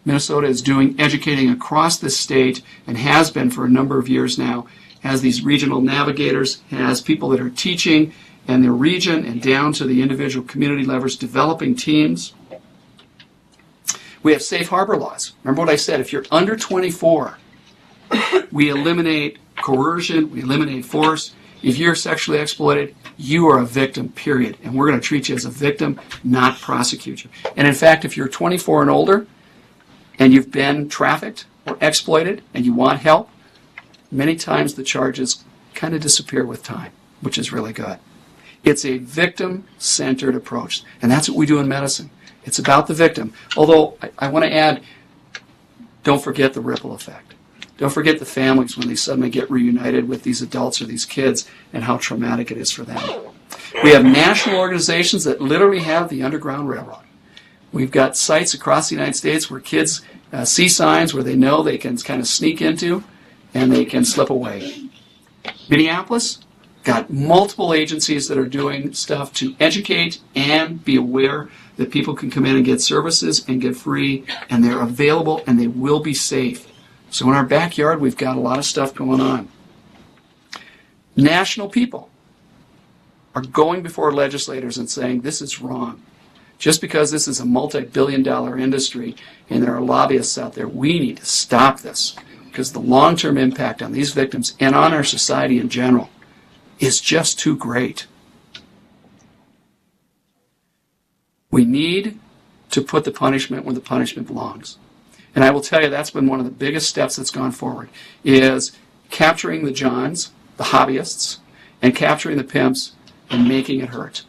Minnesota is doing educating across this state and has been for a number of years now, has these regional navigators, has people that are teaching in their region and down to the individual community levels, developing teams. We have safe harbor laws. Remember what I said, if you're under 24, we eliminate coercion, we eliminate force. If you're sexually exploited, you are a victim, period. And we're going to treat you as a victim, not prosecute you. And in fact, if you're 24 and older and you've been trafficked or exploited and you want help, many times the charges kind of disappear with time, which is really good. It's a victim-centered approach, and that's what we do in medicine. It's about the victim. Although, I want to add, don't forget the ripple effect. Don't forget the families when they suddenly get reunited with these adults or these kids and how traumatic it is for them. We have national organizations that literally have the Underground Railroad. We've got sites across the United States where kids see signs where they know they can kind of sneak into and they can slip away. Minneapolis got multiple agencies that are doing stuff to educate and be aware that people can come in and get services and get free, and they're available and they will be safe. So in our backyard, we've got a lot of stuff going on. National people. are going before legislators and saying this is wrong. Just because this is a multi-billion-dollar industry and there are lobbyists out there, we need to stop this, because the long-term impact on these victims and on our society in general is just too great. We need to put the punishment where the punishment belongs. And I will tell you, that's been one of the biggest steps that's gone forward, is capturing the Johns, the hobbyists, and capturing the pimps and making it hurt.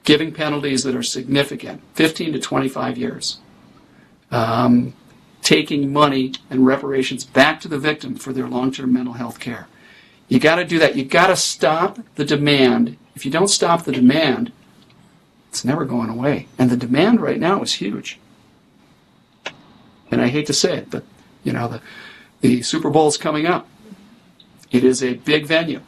Giving penalties that are significant, 15 to 25 years. Taking money and reparations back to the victim for their long-term mental health care. You got to do that. You got to stop the demand. If you don't stop the demand, it's never going away. And the demand right now is huge. And I hate to say it, but you know, the Super Bowl is coming up. It is a big venue.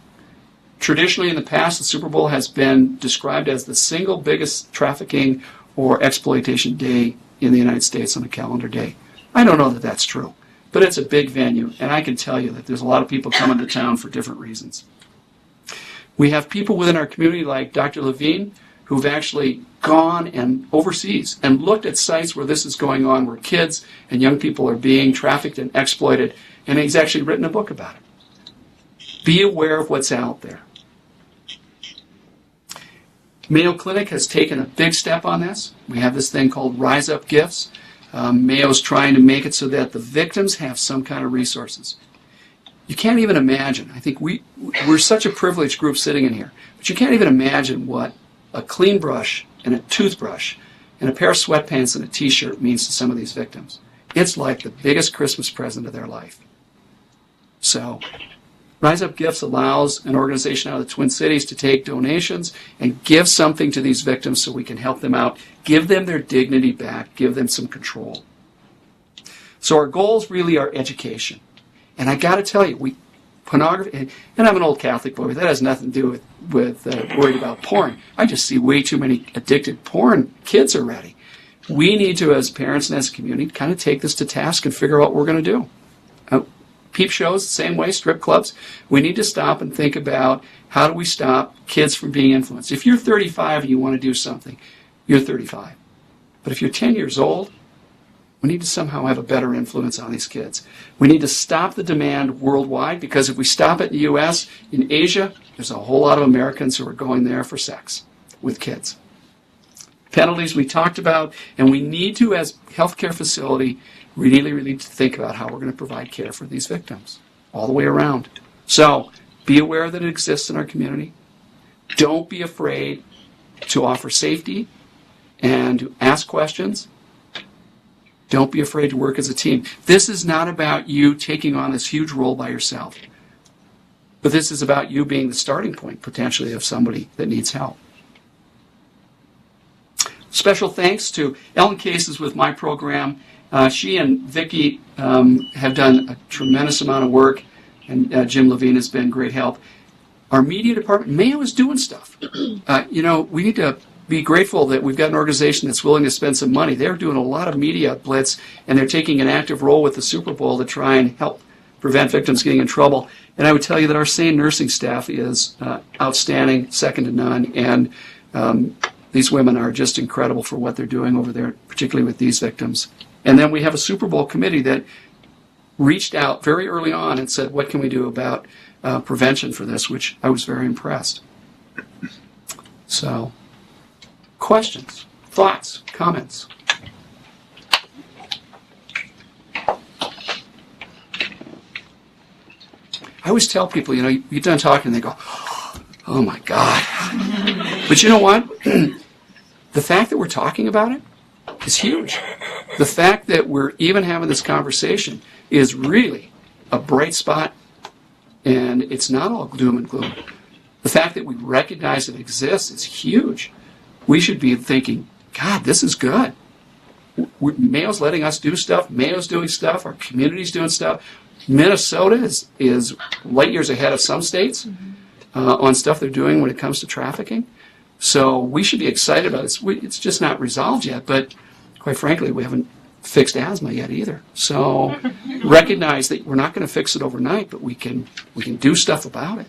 Traditionally in the past, the Super Bowl has been described as the single biggest trafficking or exploitation day in the United States on a calendar day. I don't know that that's true, but it's a big venue, and I can tell you that there's a lot of people coming to town for different reasons. We have people within our community like Dr. Levine who've actually gone and overseas and looked at sites where this is going on, where kids and young people are being trafficked and exploited, and he's actually written a book about it. Be aware of what's out there. Mayo Clinic has taken a big step on this. We have this thing called Rise Up Gifts. Mayo's trying to make it so that the victims have some kind of resources. You can't even imagine. I think we're such a privileged group sitting in here, but you can't even imagine what a clean brush and a toothbrush and a pair of sweatpants and a t-shirt means to some of these victims. It's like the biggest Christmas present of their life. So Rise Up Gifts allows an organization out of the Twin Cities to take donations and give something to these victims so we can help them out, give them their dignity back, give them some control. So our goals really are education. And I got to tell you, pornography, and I'm an old Catholic boy, but that has nothing to do with worried about porn. I just see way too many addicted porn kids already. We need to, as parents and as a community, kind of take this to task and figure out what we're going to do. Peep shows, the same way, strip clubs. We need to stop and think about how do we stop kids from being influenced. If you're 35 and you want to do something, you're 35. But if you're 10 years old, we need to somehow have a better influence on these kids. We need to stop the demand worldwide, because if we stop it in the U.S., in Asia, there's a whole lot of Americans who are going there for sex with kids. Penalties we talked about, and we need to, as a healthcare facility, really need to think about how we're going to provide care for these victims all the way around. So be aware that it exists in our community. Don't be afraid to offer safety and to ask questions. Don't be afraid to work as a team. This is not about you taking on this huge role by yourself, but this is about you being the starting point, potentially, of somebody that needs help. Special thanks to Ellen Cases with my program. She and Vicki have done a tremendous amount of work, and Jim Levine has been great help. Our media department, Mayo, is doing stuff. We need to be grateful that we've got an organization that's willing to spend some money. They're doing a lot of media blitz, and they're taking an active role with the Super Bowl to try and help prevent victims getting in trouble. And I would tell you that our SANE nursing staff is outstanding, second to none, and these women are just incredible for what they're doing over there, particularly with these victims. And then we have a Super Bowl committee that reached out very early on and said, what can we do about prevention for this, which I was very impressed. So, questions, thoughts, comments? I always tell people, you get done talking and they go, oh my God. But you know what? The fact that we're talking about it is huge. The fact that we're even having this conversation is really a bright spot, and it's not all doom and gloom. The fact that we recognize it exists is huge. We should be thinking, God, this is good. Mayo's letting us do stuff. Mayo's doing stuff. Our community's doing stuff. Minnesota is light years ahead of some states on stuff they're doing when it comes to trafficking. So we should be excited about it. It's just not resolved yet, but quite frankly, we haven't fixed asthma yet either. So recognize that we're not going to fix it overnight, but we can do stuff about it.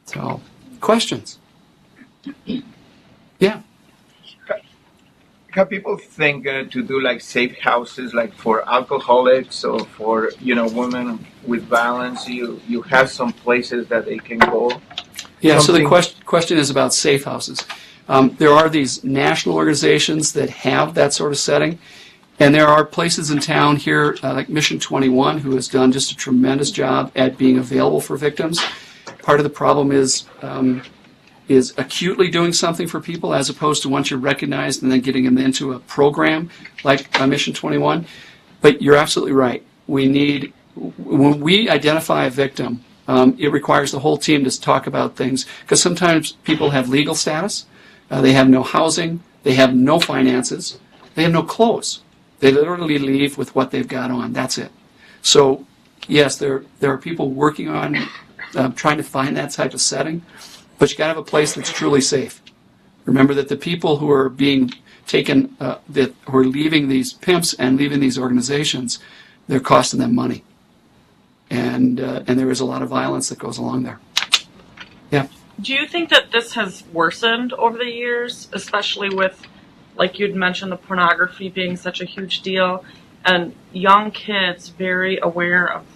So, questions? Yeah. Have people think to do like safe houses, like for alcoholics or for women with violence? You have some places that they can go. Yeah. So the Something- question is about safe houses. There are these national organizations that have that sort of setting, and there are places in town here, like Mission 21, who has done just a tremendous job at being available for victims. Part of the problem is acutely doing something for people as opposed to once you're recognized and then getting them into a program like Mission 21. But you're absolutely right. When we identify a victim, it requires the whole team to talk about things, because sometimes people have legal status, they have no housing, they have no finances, they have no clothes. They literally leave with what they've got on. That's it. So yes, there are people working on trying to find that type of setting. But you got to have a place that's truly safe. Remember that the people who are being taken, who are leaving these pimps and leaving these organizations, they're costing them money, and there is a lot of violence that goes along there. Yeah. Do you think that this has worsened over the years, especially with, like you'd mentioned, the pornography being such a huge deal, and young kids very aware of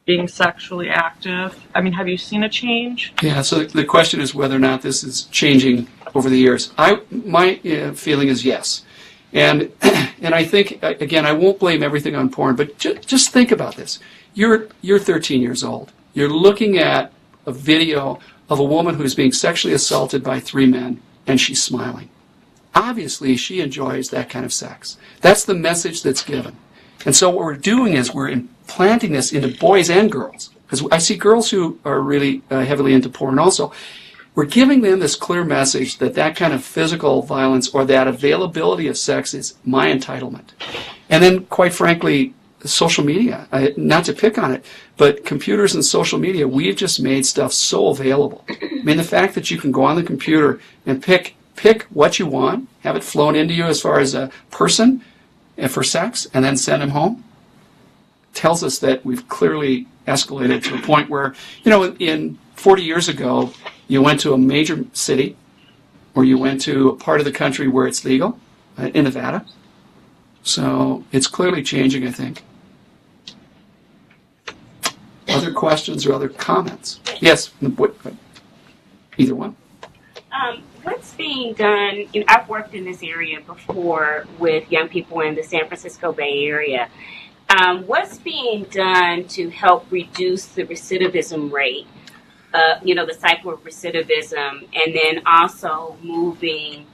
being sexually active? I mean, have you seen a change? Yeah, so the question is whether or not this is changing over the years. My feeling is yes. And I think, again, I won't blame everything on porn, but just think about this. You're 13 years old. You're looking at a video of a woman who's being sexually assaulted by 3 men, and she's smiling. Obviously, she enjoys that kind of sex. That's the message that's given. And so what we're doing is we're implanting this into boys and girls. Because I see girls who are really heavily into porn also. We're giving them this clear message that that kind of physical violence or that availability of sex is my entitlement. And then, quite frankly, social media, not to pick on it, but computers and social media, we've just made stuff so available. I mean, the fact that you can go on the computer and pick what you want, have it flown into you as far as a person, for sex, and then send him home, tells us that we've clearly escalated to a point where, in 40 years ago, you went to a major city, or you went to a part of the country where it's legal, in Nevada. So it's clearly changing, I think. Other questions or other comments? Yes, either one. What's being done? I've worked in this area before with young people in the San Francisco Bay Area. What's being done to help reduce the recidivism rate, the cycle of recidivism, and then also moving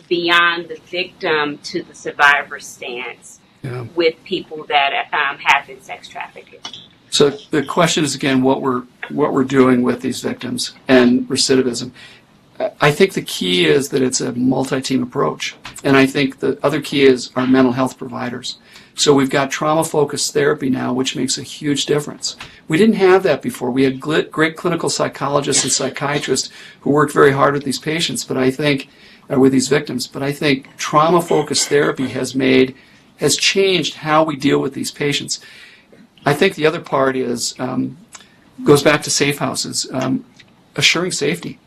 beyond the victim to the survivor stance with people that have been sex trafficked? So the question is, again, what we're doing with these victims and recidivism. I think the key is that it's a multi-team approach. And I think the other key is our mental health providers. So we've got trauma-focused therapy now, which makes a huge difference. We didn't have that before. We had great clinical psychologists and psychiatrists who worked very hard with these patients, but I think, with these victims. But I think trauma-focused therapy has changed how we deal with these patients. I think the other part is, goes back to safe houses, assuring safety.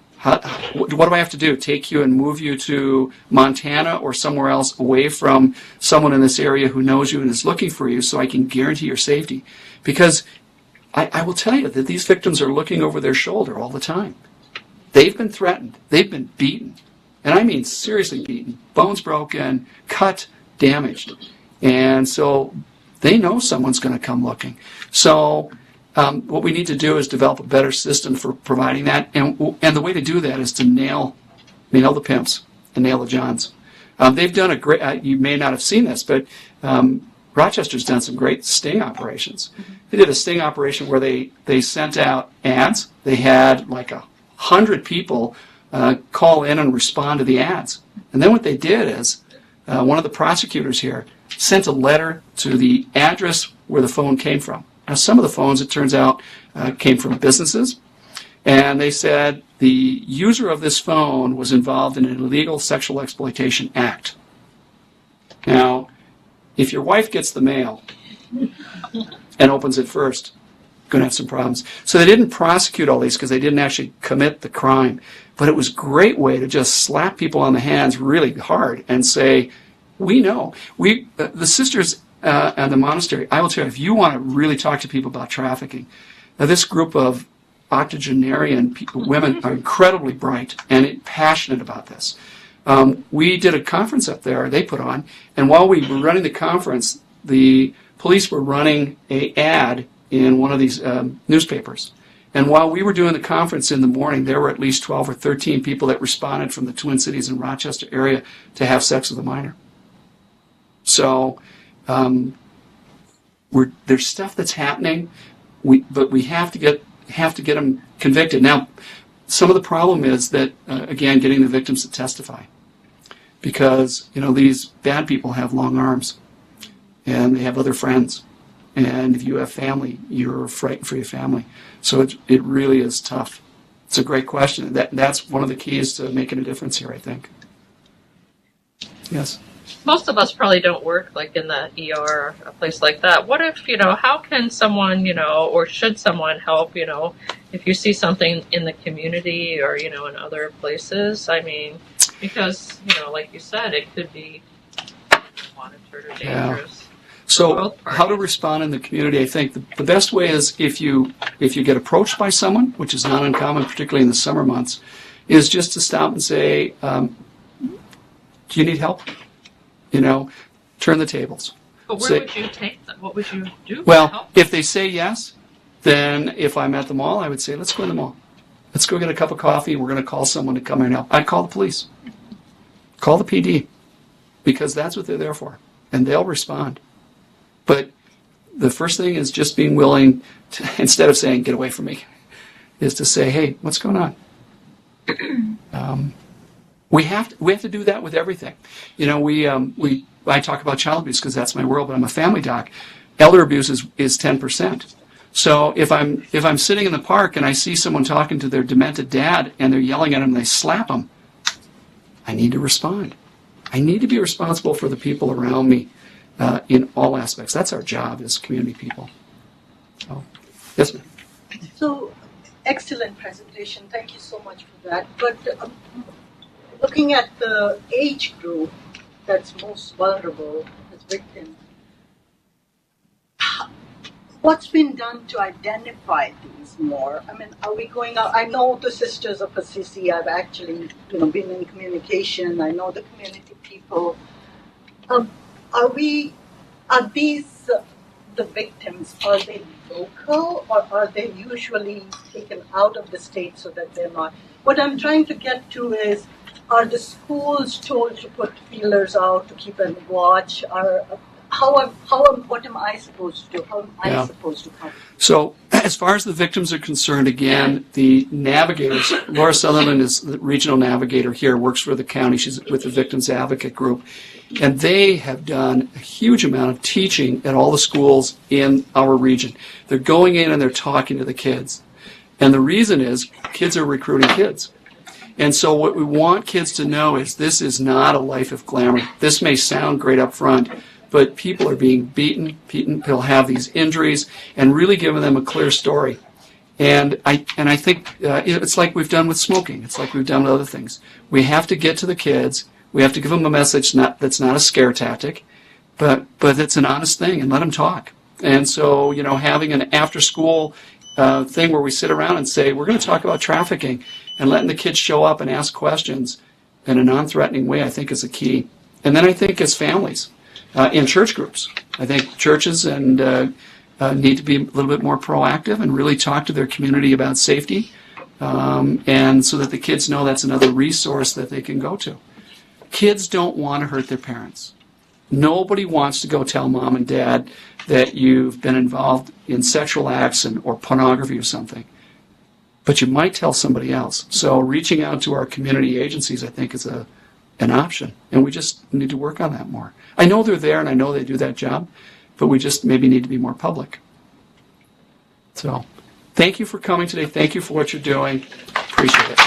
What do I have to do? Take you and move you to Montana or somewhere else away from someone in this area who knows you and is looking for you so I can guarantee your safety? Because I will tell you that these victims are looking over their shoulder all the time. They've been threatened. They've been beaten. And I mean seriously beaten. Bones broken, cut, damaged. And so they know someone's going to come looking. So what we need to do is develop a better system for providing that, and the way to do that is to nail the pimps and nail the Johns. They've done a great. You may not have seen this, but Rochester's done some great sting operations. They did a sting operation where they sent out ads. They had like 100 people call in and respond to the ads, and then what they did is one of the prosecutors here sent a letter to the address where the phone came from. Now, some of the phones, it turns out, came from businesses, and they said the user of this phone was involved in an illegal sexual exploitation act. Now, if your wife gets the mail and opens it first, going to have some problems. So they didn't prosecute all these because they didn't actually commit the crime. But it was a great way to just slap people on the hands really hard and say, we know. The sisters at the monastery, I will tell you, if you want to really talk to people about trafficking, now this group of octogenarian women are incredibly bright and passionate about this. We did a conference up there they put on, and while we were running the conference, the police were running an ad in one of these newspapers. And while we were doing the conference in the morning, there were at least 12 or 13 people that responded from the Twin Cities and Rochester area to have sex with a minor. So there's stuff that's happening, but we have to get them convicted. Now, some of the problem is that, again, getting the victims to testify. Because, these bad people have long arms, and they have other friends. And if you have family, you're frightened for your family. So it really is tough. It's a great question. That's one of the keys to making a difference here, I think. Yes? Most of us probably don't work like in the ER or a place like that. What if, how can someone, or should someone help, if you see something in the community or, in other places? I mean, because, like you said, it could be monitored or dangerous. Yeah. So how to respond in the community, I think the best way is if you get approached by someone, which is not uncommon, particularly in the summer months, is just to stop and say, do you need help? Turn the tables. But where would you take them? What would you do? Well, if they say yes, then if I'm at the mall, I would say, let's go to the mall. Let's go get a cup of coffee. We're going to call someone to come here and help. I'd call the police. Call the PD. Because that's what they're there for. And they'll respond. But the first thing is just being willing to, instead of saying, get away from me, is to say, hey, what's going on? We have to do that with everything. I talk about child abuse because that's my world, but I'm a family doc. Elder abuse is 10%. So if I'm sitting in the park and I see someone talking to their demented dad and they're yelling at him and they slap him, I need to respond. I need to be responsible for the people around me in all aspects. That's our job as community people. So, yes, ma'am. So, excellent presentation. Thank you so much for that. But looking at the age group that's most vulnerable as victims, what's been done to identify these more? I mean, are we going out? I know the Sisters of Assisi. I've actually, been in communication. I know the community people. Are these the victims? Are they local, or are they usually taken out of the state so that they're not? What I'm trying to get to is, are the schools told to put feelers out to keep a watch? What am I supposed to do? How am I supposed to come? So, as far as the victims are concerned, again, the navigators, Laura Sutherland is the regional navigator here, works for the county. She's with the Victims Advocate Group. And they have done a huge amount of teaching at all the schools in our region. They're going in and they're talking to the kids. And the reason is kids are recruiting kids. And so what we want kids to know is this is not a life of glamour. This may sound great up front, but people are being beaten, they'll have these injuries, and really giving them a clear story. And I think it's like we've done with smoking. It's like we've done with other things. We have to get to the kids. We have to give them a message that's not a scare tactic, but it's an honest thing, and let them talk. And so, having an after-school thing where we sit around and say, we're going to talk about trafficking, and letting the kids show up and ask questions in a non-threatening way, I think is a key. And then I think as families, in church groups, I think churches need to be a little bit more proactive and really talk to their community about safety, and so that the kids know that's another resource that they can go to. Kids don't want to hurt their parents. Nobody wants to go tell mom and dad that you've been involved in sexual acts or pornography or something. But you might tell somebody else. So reaching out to our community agencies, I think, is an option. And we just need to work on that more. I know they're there and I know they do that job, but we just maybe need to be more public. So thank you for coming today. Thank you for what you're doing. Appreciate it.